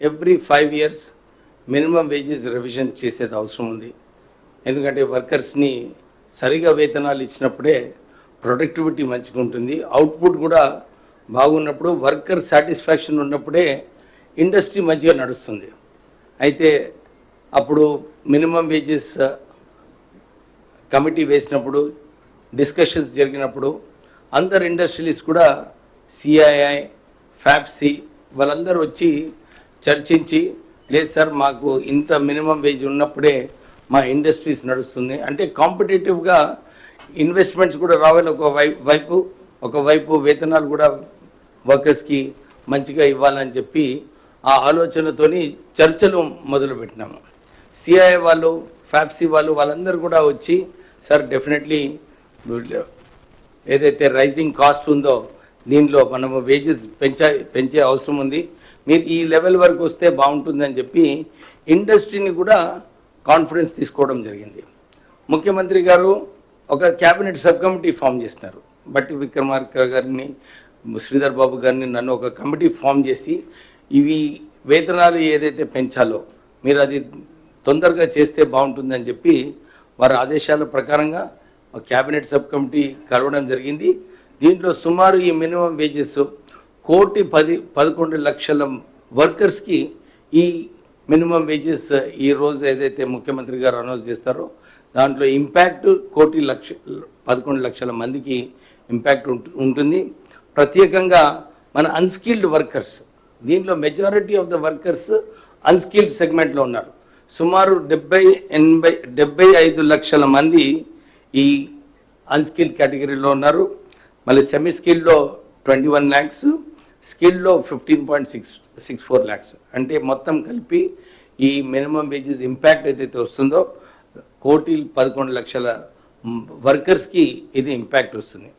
Every 5 years minimum wages revision చేసేది అవసరం ఉంది. ఎందుకంటే వర్కర్స్ని సరిగా వేతనాలు ఇచ్చినప్పుడే ప్రొడక్టివిటీ మంచిగా ఉంటుంది, అవుట్పుట్ కూడా బాగున్నప్పుడు, వర్కర్ సాటిస్ఫాక్షన్ ఉన్నప్పుడే ఇండస్ట్రీ మంచిగా నడుస్తుంది. అయితే అప్పుడు మినిమం వేజెస్ కమిటీ వేసినప్పుడు, డిస్కషన్స్ జరిగినప్పుడు అందరు ఇండస్ట్రియలిస్ట్ కూడా సిఐఐ, ఫ్యాప్సీ వాళ్ళందరూ వచ్చి చర్చించి, లేదు సార్ మాకు ఇంత మినిమం వేజ్ ఉన్నప్పుడే మా ఇండస్ట్రీస్ నడుస్తుంది, అంటే కాంపిటేటివ్గా ఇన్వెస్ట్మెంట్స్ కూడా రావాలి. ఒకవైపు వేతనాలు కూడా వర్కర్స్కి మంచిగా ఇవ్వాలని చెప్పి ఆ ఆలోచనతోని చర్చలు మొదలుపెట్టినాము. సిఐఐ వాళ్ళు, ఫ్యాప్సీ వాళ్ళు వాళ్ళందరూ కూడా వచ్చి, సార్ డెఫినెట్లీ ఏదైతే రైజింగ్ కాస్ట్ ఉందో దీనిలో మనము వేజెస్ పెంచే అవసరం ఉంది, మీరు ఈ లెవెల్ వరకు వస్తే బాగుంటుందని చెప్పి ఇండస్ట్రీని కూడా కాన్ఫిడెన్స్ తీసుకోవడం జరిగింది. ముఖ్యమంత్రి గారు ఒక క్యాబినెట్ సబ్ కమిటీ ఫామ్ చేసినారు. బట్టి విక్రమార్క గారిని, శ్రీధర్ బాబు గారిని, నన్ను ఒక కమిటీ ఫామ్ చేసి ఇవి వేతనాలు ఏదైతే పెంచాలో మీరు అది తొందరగా చేస్తే బాగుంటుందని చెప్పి వారి ఆదేశాల ప్రకారంగా క్యాబినెట్ సబ్ కమిటీ కలవడం జరిగింది. దీంట్లో సుమారు ఈ మినిమం వేజెస్ 1,11,00,000 వర్కర్స్కి ఈ మినిమం వేజెస్ ఈ రోజు ఏదైతే ముఖ్యమంత్రి గారు అనౌన్స్ చేస్తారో దాంట్లో ఇంపాక్ట్ 1,11,00,000 మందికి ఇంపాక్ట్ ఉంటుంది. ప్రత్యేకంగా మన అన్స్కిల్డ్ వర్కర్స్, దీంట్లో majority of the workers unskilled సెగ్మెంట్లో ఉన్నారు. సుమారు 75 లక్షల మంది ఈ అన్స్కిల్డ్ కేటగిరీలో ఉన్నారు. మళ్ళీ సెమీ స్కిల్డ్లో 21 lakhs, స్కిల్లో 15.64 lakhs. అంటే మొత్తం కలిపి ఈ మినిమం వేజెస్ ఇంపాక్ట్ ఏదైతే వస్తుందో 1,11,00,000 వర్కర్స్కి ఇది ఇంపాక్ట్ వస్తుంది.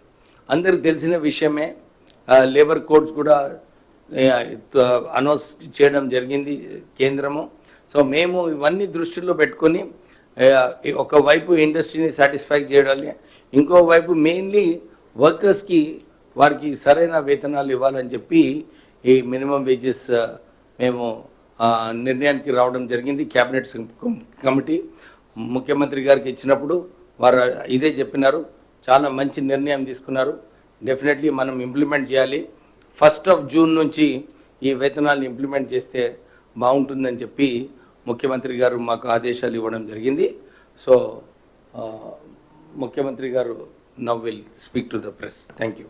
అందరికి తెలిసిన విషయమే. లేబర్ కోడ్స్ కూడా అనౌన్స్ చేయడం జరిగింది కేంద్రము. సో మేము ఇవన్నీ దృష్టిలో పెట్టుకొని ఒకవైపు ఇండస్ట్రీని సాటిస్ఫై చేయాలి, ఇంకోవైపు మెయిన్లీ వర్కర్స్కి వారికి సరైన వేతనాలు ఇవ్వాలని చెప్పి ఈ మినిమం వేజెస్ మేము నిర్ణయానికి రావడం జరిగింది. క్యాబినెట్ కమిటీ ముఖ్యమంత్రి గారికి ఇచ్చినప్పుడు వారు ఇదే చెప్పినారు, చాలా మంచి నిర్ణయం తీసుకున్నారు, డెఫినెట్లీ మనం ఇంప్లిమెంట్ చేయాలి, 1st of June నుంచి ఈ వేతనాలను ఇంప్లిమెంట్ చేస్తే బాగుంటుందని చెప్పి ముఖ్యమంత్రి గారు మాకు ఆదేశాలు ఇవ్వడం జరిగింది. సో ముఖ్యమంత్రి గారు now will speak to the press. Thank you.